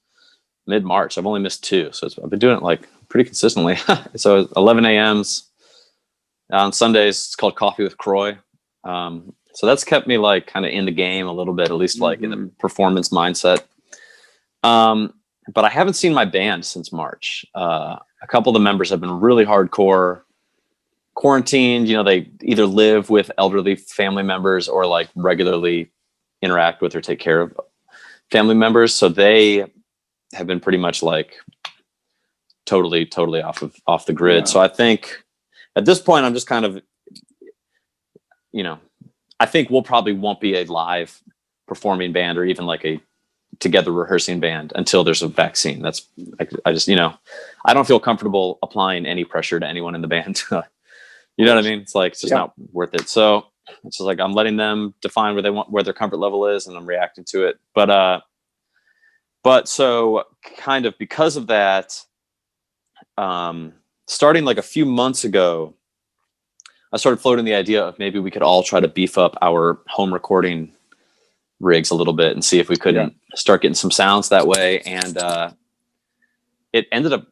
mid-March. I've only missed 2. So I've been doing it like pretty consistently. So 11 a.m.s On Sundays, it's called Coffee with Croy. So that's kept me like kind of in the game a little bit, at least like in the performance mindset. But I haven't seen my band since March. A couple of the members have been really hardcore quarantined. You know, they either live with elderly family members or like regularly interact with or take care of family members. So they have been pretty much like totally off the grid. Yeah. So I think at this point, I'm just kind of, you know, I think we'll probably won't be a live performing band or even like a together rehearsing band until there's a vaccine. That's, I just, you know, I don't feel comfortable applying any pressure to anyone in the band. You know what I mean? It's like, it's just not worth it. So it's just like, I'm letting them define where they want, where their comfort level is, and I'm reacting to it. But so kind of because of that, starting like a few months ago, I started floating the idea of maybe we could all try to beef up our home recording rigs a little bit and see if we couldn't start getting some sounds that way. And it ended up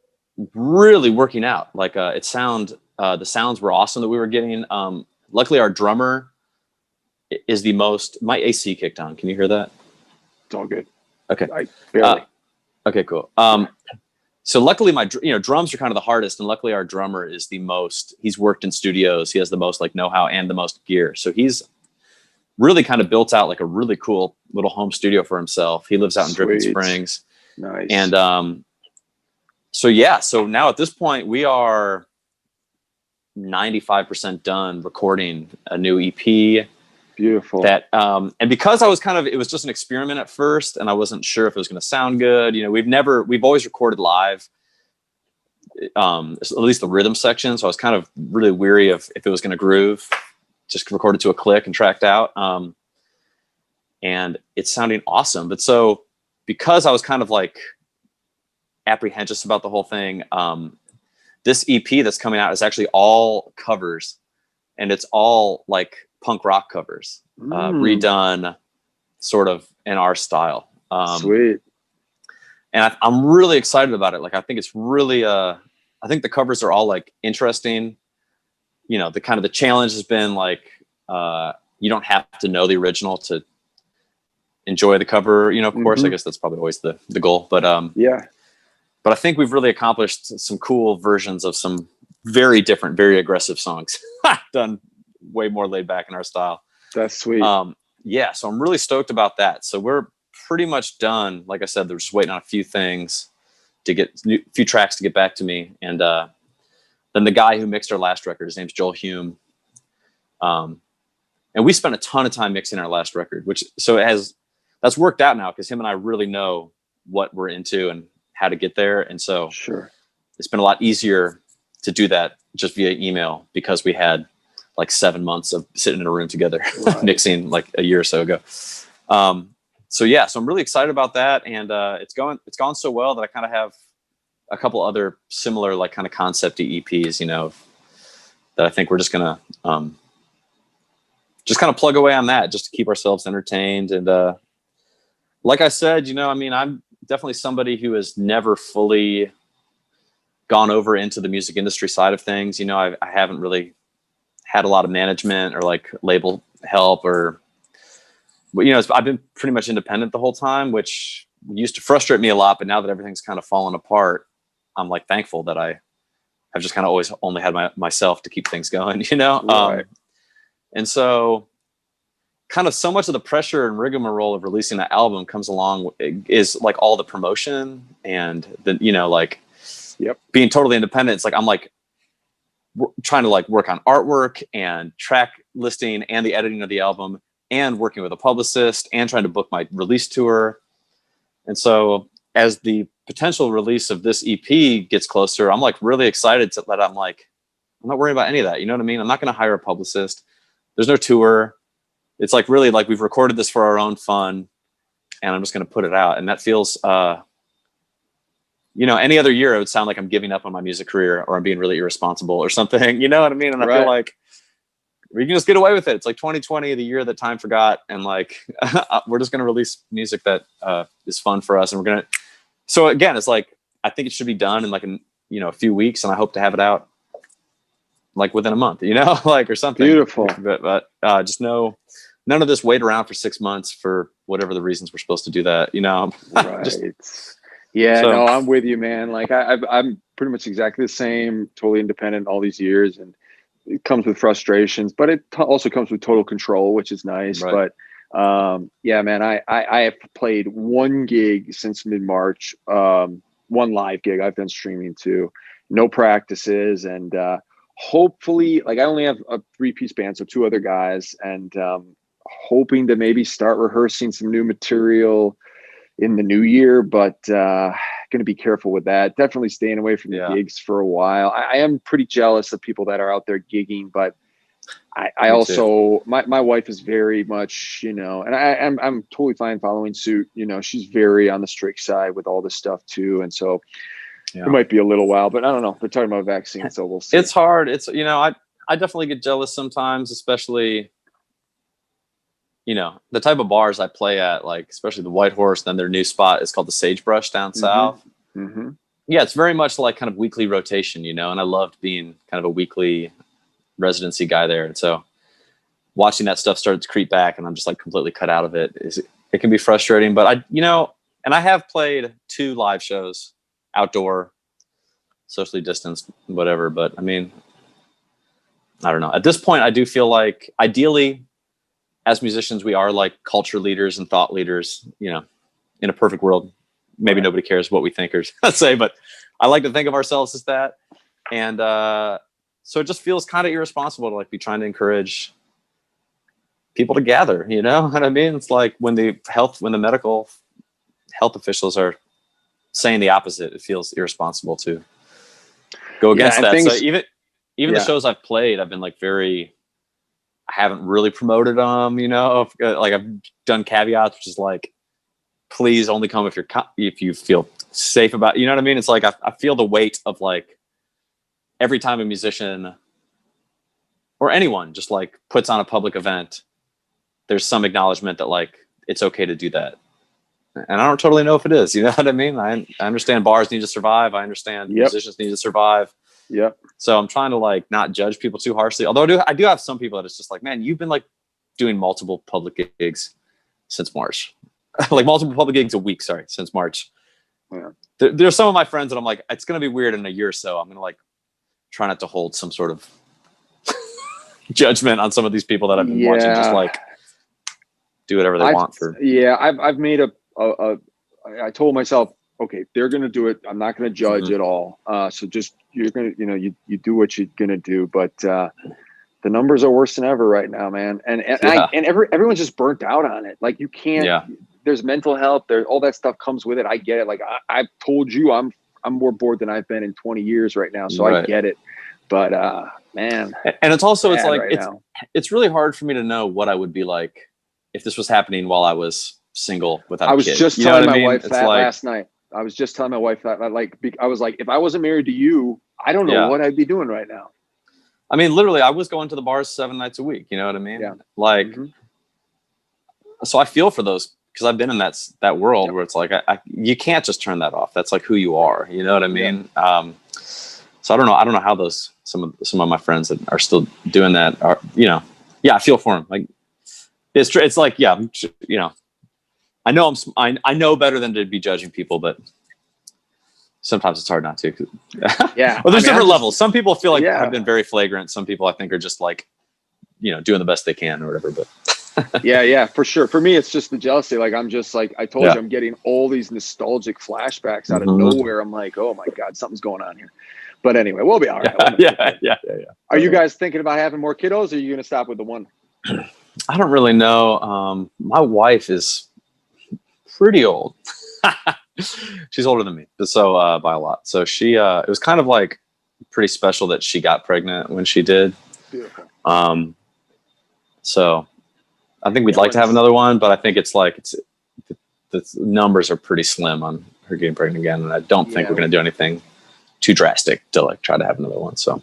really working out. Like the sounds were awesome that we were getting. Luckily, our drummer is the most. My AC kicked on. Can you hear that? It's all good. Okay. Barely. Okay, cool. So luckily my, drums are kind of the hardest, and luckily our drummer is the most, he's worked in studios. He has the most like know-how and the most gear. So he's really kind of built out like a really cool little home studio for himself. He lives out in Dripping Springs. Nice. And so now at this point we are 95% done recording a new EP. Beautiful. That and because I was it was just an experiment at first, and I wasn't sure if it was going to sound good. You know, we've always recorded live, at least the rhythm section. So I was kind of really weary of if it was going to groove. Just recorded to a click and tracked out, and it's sounding awesome. But so because I was kind of like apprehensive about the whole thing, this EP that's coming out is actually all covers, and it's all like punk rock covers, redone sort of in our style. Sweet. And I'm really excited about it. Like, I think it's really, I think the covers are all like interesting. You know, the challenge has been like, you don't have to know the original to enjoy the cover, of course. I guess that's probably always the goal, but I think we've really accomplished some cool versions of some very different, very aggressive songs done way more laid back in our style. That's sweet. So I'm really stoked about that. So we're pretty much done. Like I said, they're just waiting on a few things to get a few tracks to get back to me. And then the guy who mixed our last record, his name's Joel Hume. And we spent a ton of time mixing our last record, that's worked out now because him and I really know what we're into and how to get there. And so it's been a lot easier to do that just via email because we had like 7 months of sitting in a room together, mixing like a year or so ago. So I'm really excited about that. And it's gone so well that I kind of have a couple other similar, like kind of concept-y EPs, that I think we're just going to just kind of plug away on that just to keep ourselves entertained. And like I said, I'm definitely somebody who has never fully gone over into the music industry side of things. I haven't really had a lot of management or like label help I've been pretty much independent the whole time, which used to frustrate me a lot. But now that everything's kind of fallen apart, I'm like thankful that I've just kind of always only had myself to keep things going, and so kind of so much of the pressure and rigmarole of releasing that album comes along is like all the promotion and being totally independent. It's like, I'm like trying to like work on artwork and track listing and the editing of the album and working with a publicist and trying to book my release tour. And so as the potential release of this EP gets closer, I'm like really excited that I'm not worrying about any of that. You know what I mean? I'm not going to hire a publicist. There's no tour. It's like really like we've recorded this for our own fun and I'm just going to put it out. And that feels, any other year it would sound like I'm giving up on my music career or I'm being really irresponsible or something. You know what I mean? And I feel like we can just get away with it. It's like 2020, the year that time forgot. And like, we're just going to release music that is fun for us. And so again, it's like, I think it should be done in like, a few weeks. And I hope to have it out like within a month, you know, like, or something. Beautiful. But just none of this wait around for 6 months for whatever the reasons we're supposed to do that, you know. Right. Just, yeah, so. no, I'm with you, man. Like I'm pretty much exactly the same, totally independent all these years, and it comes with frustrations, but it also comes with total control, which is nice. Right. But yeah, man, I have played one gig since mid-March, one live gig. I've done streaming too, no practices, and hopefully, like I only have a 3-piece band, so 2 other guys, and hoping to maybe start rehearsing some new material in the new year, but going to be careful with that. Definitely staying away from the gigs for a while. I am pretty jealous of people that are out there gigging, but I also, my wife is very much, you know, and I'm totally fine following suit. You know, she's very on the strict side with all this stuff too. And so it might be a little while, but I don't know. They're talking about vaccines, so we'll see. It's hard. It's, you know, I definitely get jealous sometimes, especially, you know, the type of bars I play at, like, especially the White Horse, then their new spot is called the Sagebrush down south. Mm-hmm. Yeah, it's very much like kind of weekly rotation, you know, and I loved being kind of a weekly residency guy there. And so watching that stuff start to creep back and I'm just like completely cut out of it, it can be frustrating. But you know, and I have played 2 live shows, outdoor, socially distanced, whatever. But I mean, I don't know. At this point, I do feel like ideally, as musicians, we are like culture leaders and thought leaders, you know. In a perfect world, maybe nobody cares what we think or say, but I like to think of ourselves as that. And so it just feels kind of irresponsible to like be trying to encourage people to gather, you know what I mean? It's like when the medical health officials are saying the opposite, it feels irresponsible to go against that. So even the shows I've played, I've been like I haven't really promoted them, you know, like I've done caveats, which is like, please only come if you feel safe about, you know what I mean? It's like, I feel the weight of like every time a musician or anyone just like puts on a public event, there's some acknowledgement that like, it's okay to do that. And I don't totally know if it is, you know what I mean? I understand bars need to survive. I understand musicians need to survive. Yep. So I'm trying to like not judge people too harshly. Although I do have some people that it's just like, man, you've been like doing multiple public gigs since March, like multiple public gigs a week. Sorry, since March. Yeah. There's some of my friends that I'm like, it's going to be weird in a year or so. I'm going to like try not to hold some sort of judgment on some of these people that I've been watching just like do whatever they want for. Yeah. I've made I told myself, okay, they're going to do it. I'm not going to judge at all. So just, you're going to, you know, you do what you're going to do, but the numbers are worse than ever right now, man. And everyone's just burnt out on it. Like you can't, there's mental health, there's all that stuff comes with it. I get it. Like I've told you, I'm more bored than I've been in 20 years right now. So I get it, but man. And it's also, it's like, it's really hard for me to know what I would be like if this was happening while I was single without a kid. I was just telling my wife that last night. I was just telling my wife that, like, I was like, if I wasn't married to you, I don't know what I'd be doing right now. I mean, literally, I was going to the bars 7 nights a week. You know what I mean? Yeah. Like, so I feel for those because I've been in that world where it's like, you can't just turn that off. That's like who you are. You know what I mean? So I don't know how some of my friends that are still doing that are, you know, I feel for them. Like, it's like, you know, I know better than to be judging people, but sometimes it's hard not to. Yeah. Well, there's different levels. Some people feel like have been very flagrant. Some people I think are just like, you know, doing the best they can or whatever. But yeah, for sure. For me, it's just the jealousy. Like I'm just like, I told you, I'm getting all these nostalgic flashbacks out of nowhere. I'm like, oh my God, something's going on here. But anyway, we'll be all right. Yeah. Are you guys thinking about having more kiddos, or are you going to stop with the one? I don't really know. My wife is pretty old. She's older than me, so by a lot. So she, it was kind of like pretty special that she got pregnant when she did. Beautiful. So I think we'd like to have another one, but I think it's like the numbers are pretty slim on her getting pregnant again, and I don't think we're going to do anything too drastic to like try to have another one. So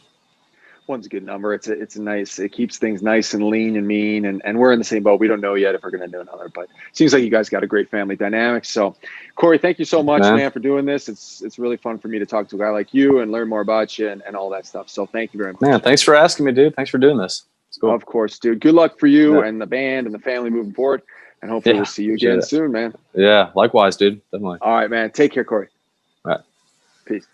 One's a good number. It's a nice, it keeps things nice and lean and mean. And we're in the same boat. We don't know yet if we're going to do another, but it seems like you guys got a great family dynamic. So Corey, thank you so much, man, for doing this. It's really fun for me to talk to a guy like you and learn more about you and all that stuff. So thank you very much. Man, thanks for asking me, dude. Thanks for doing this. It's cool. Of course, dude. Good luck for you and the band and the family moving forward. And hopefully we'll see you again soon, man. Yeah, likewise, dude. Definitely. All right, man. Take care, Corey. All right. Peace.